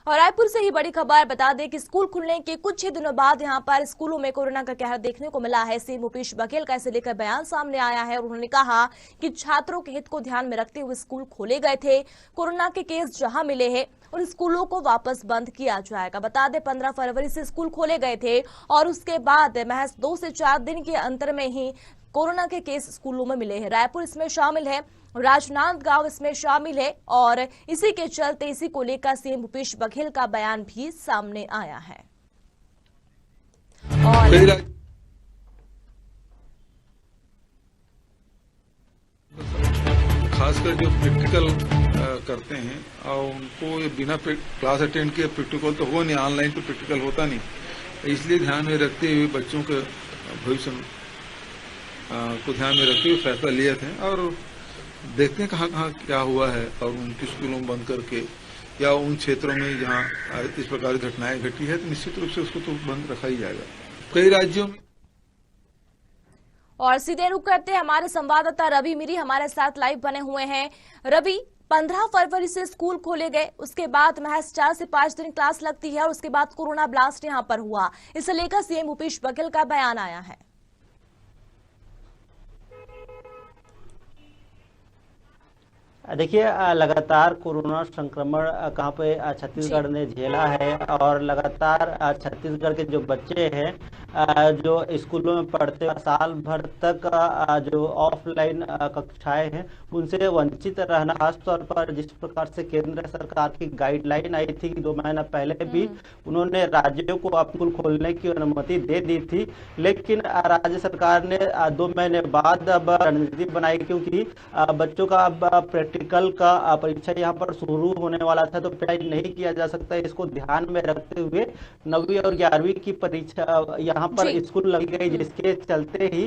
और रायपुर से ही बड़ी खबर बता दें कि स्कूल खुलने के कुछ ही दिनों बाद यहां पर स्कूलों में कोरोना का कहर देखने को मिला है। सीएम भूपेश बघेल का इसे लेकर बयान सामने आया है और उन्होंने कहा कि छात्रों के हित को ध्यान में रखते हुए स्कूल खोले गए थे। कोरोना के केस जहां मिले हैं उन स्कूलों को वापस बंद किया जाएगा। बता दें 15 फरवरी से स्कूल खोले गए थे और उसके बाद महज 2 से 4 दिन के अंतर में ही कोरोना के केस स्कूलों में मिले हैं। रायपुर इसमें शामिल है, राजनांदगांव इसमें शामिल है और इसी के चलते इसी को लेकर सीएम भूपेश बघेल का बयान भी सामने आया है। और खासकर जो प्रैक्टिकल करते हैं और उनको ये बिना क्लास अटेंड किए प्रैक्टिकल तो हो नहीं, ऑनलाइन तो प्रैक्टिकल होता नहीं, इसलिए ध्यान में रखते हुए बच्चों के भविष्य को ध्यान में रखते हुए फैसला लिए थे। और देखते हैं कहाँ कहाँ क्या हुआ है और उनके स्कूलों में बंद करके या उन क्षेत्रों में जहाँ इस प्रकार की घटनाएं घटी है तो निश्चित रूप से उसको तो बंद रखा ही जाएगा। कई राज्यों में और सीधे रुक करते हैं, हमारे संवाददाता रवि मिरी हमारे साथ लाइव बने हुए हैं। रवि, 15 फरवरी से स्कूल खोले गए, उसके बाद महज 4 से 5 दिन क्लास लगती है और उसके बाद कोरोना ब्लास्ट यहां पर हुआ। इसे लेकर सीएम भूपेश बघेल का बयान आया है। देखिए, लगातार कोरोना संक्रमण कहाँ पे छत्तीसगढ़ ने झेला है और लगातार छत्तीसगढ़ के जो बच्चे हैं जो स्कूलों में पढ़ते साल भर तक जो ऑफलाइन कक्षाएं हैं उनसे वंचित रहना, खासतौर पर जिस प्रकार से केंद्र सरकार की गाइडलाइन आई थी 2 महीना पहले भी उन्होंने राज्यों को स्कूल खोलने की अनुमति दे दी थी, लेकिन राज्य सरकार ने 2 महीने बाद अब रणनीति बनाई, क्योंकि बच्चों का अब प्रैक्टिकल का परीक्षा यहाँ पर शुरू होने वाला था तो पढ़ाई नहीं किया जा सकता। इसको ध्यान में रखते हुए 9वीं और 11वीं की परीक्षा यहाँ पर स्कूल लगी गई, जिसके चलते ही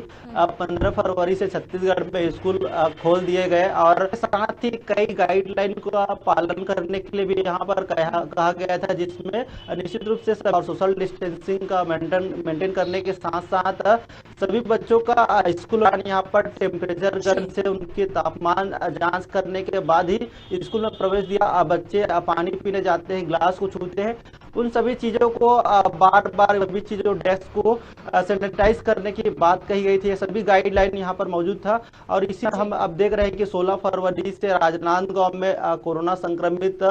15 फरवरी से छत्तीसगढ़ में स्कूल खोल दिए गए और साथ ही कई गाइडलाइन का पालन करने के लिए भी यहाँ पर कहा गया था, जिसमें निश्चित रूप से सोशल डिस्टेंसिंग का मेंटेन करने के साथ साथ सभी बच्चों का स्कूल यहाँ पर टेम्परेचर गन से उनके तापमान जांच करने के बाद ही स्कूल में प्रवेश दिया। बच्चे पानी पीने जाते हैं, ग्लास को छूते हैं, उन सभी चीजों को बार बार सभी चीजों डेस्क को सैनिटाइज करने की बात कही गई थी। सभी गाइडलाइन यहाँ पर मौजूद था और इसी हम अब देख रहे हैं कि 16 फरवरी से राजनांदगांव में कोरोना संक्रमित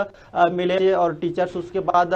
मिले और टीचर्स, उसके बाद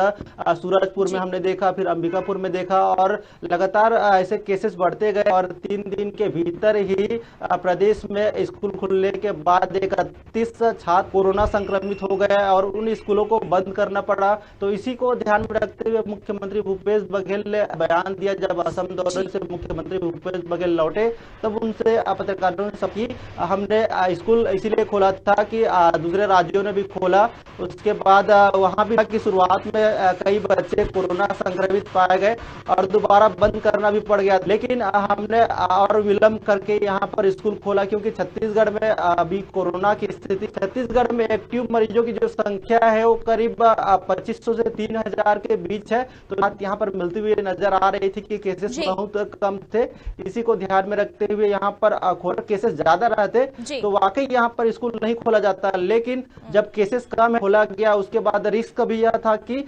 सूरजपुर में हमने देखा, फिर अंबिकापुर में देखा और लगातार ऐसे केसेस बढ़ते गए और 3 दिन के भीतर ही प्रदेश में स्कूल खुलने के बाद 31 छात्र कोरोना संक्रमित हो गए और उन स्कूलों को बंद करना पड़ा। तो इसी को ध्यान में रखते हुए मुख्यमंत्री भूपेश बघेल ने बयान दिया। जब असम दौरे से मुख्यमंत्री भूपेश बघेल लौटे तब उनसे पत्रकारों ने सब की हमने स्कूल इसीलिए खोला था कि दूसरे राज्यों ने भी खोला, उसके बाद वहां भी की शुरुआत में कई बच्चे कोरोना संक्रमित पाए गए और दोबारा बंद करना भी पड़ गया, लेकिन हमने और विलंब करके यहाँ पर स्कूल खोला क्योंकि छत्तीसगढ़ में अभी कोरोना की स्थिति, छत्तीसगढ़ में एक्टिव मरीजों की जो संख्या है वो करीब 2500 से 3000 के बीच है। तो बात यहाँ पर मिलती हुई नजर आ रही थी कि केसेस बहुत कम थे। इसी को ध्यान में रखते हुए यहाँ पर केसेस ज्यादा रहते तो वाकई यहाँ पर स्कूल नहीं खोला जाता, लेकिन जब केसेस कम खोला गया उसके बाद रिस्क भी यह था कि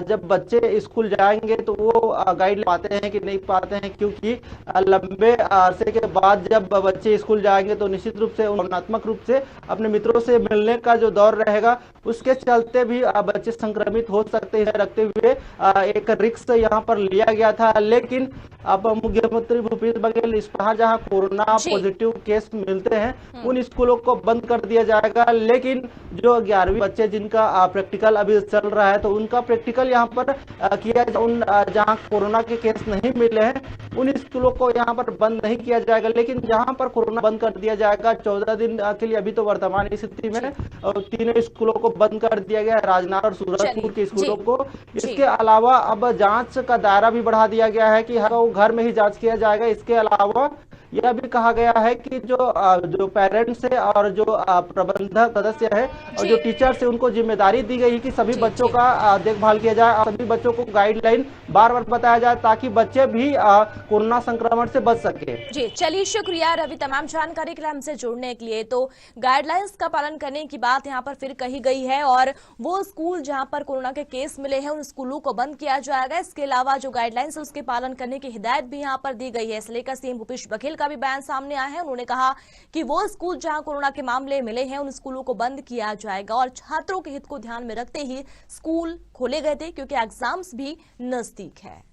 जब बच्चे स्कूल जाएंगे तो वो गाइड पाते हैं कि नहीं पाते हैं, क्योंकि लंबे अरसे के बाद जब बच्चे स्कूल जाएंगे तो निश्चित रूप से भावनात्मक रूप से अपने मित्रों से मिलने का जो दौर रहेगा उसके चलते भी बच्चे संक्रमित हो सकते हैं, रखते हुए एक रिस्क यहाँ पर लिया गया था। लेकिन अब मुख्यमंत्री भूपेश बघेल इस बार जहाँ कोरोना पॉजिटिव केस मिलते हैं उन स्कूलों को बंद कर दिया जाएगा, लेकिन जो 11वीं बच्चे जिनका प्रैक्टिकल अभी चल रहा है तो उनका प्रैक्टिकल यहाँ पर किया, उन जहाँ कोरोना के केस नहीं मिले हैं उन स्कूलों को यहाँ पर बंद नहीं किया जाएगा, लेकिन जहाँ पर कोरोना बंद कर दिया जाएगा 14 दिन के लिए। अभी तो वर्तमान स्थिति में 3 स्कूलों को बंद कर दिया गया, राजनांदगांव और सूरजपुर के स्कूलों को। इसके अलावा अब जांच का दायरा भी बढ़ा दिया गया है कि घर में ही जांच किया जाएगा। इसके अलावा यह भी कहा गया है कि जो पेरेंट्स है और जो प्रबंधक सदस्य है और जो टीचर्स है उनको जिम्मेदारी दी गई है कि सभी बच्चों का देखभाल किया जाए और सभी बच्चों को गाइडलाइन बार बार बताया जाए ताकि बच्चे भी कोरोना संक्रमण से बच सके। जी चलिए, शुक्रिया रवि तमाम जानकारी के लिए हमसे जुड़ने के लिए। तो गाइडलाइंस का पालन करने की बात यहाँ पर फिर कही गई है और वो स्कूल जहाँ पर कोरोना के केस मिले हैं उन स्कूलों को बंद किया जाएगा। इसके अलावा जो गाइडलाइंस है उसके पालन करने की हिदायत भी यहाँ पर दी गई है। इसे लेकर सीएम भूपेश बघेल का भी बयान सामने आया है। उन्होंने कहा कि वो स्कूल जहाँ कोरोना के मामले मिले हैं उन स्कूलों को बंद किया जाएगा और छात्रों के हित को ध्यान में रखते ही स्कूल खोले गए थे क्योंकि एग्जाम्स भी नजदीक है।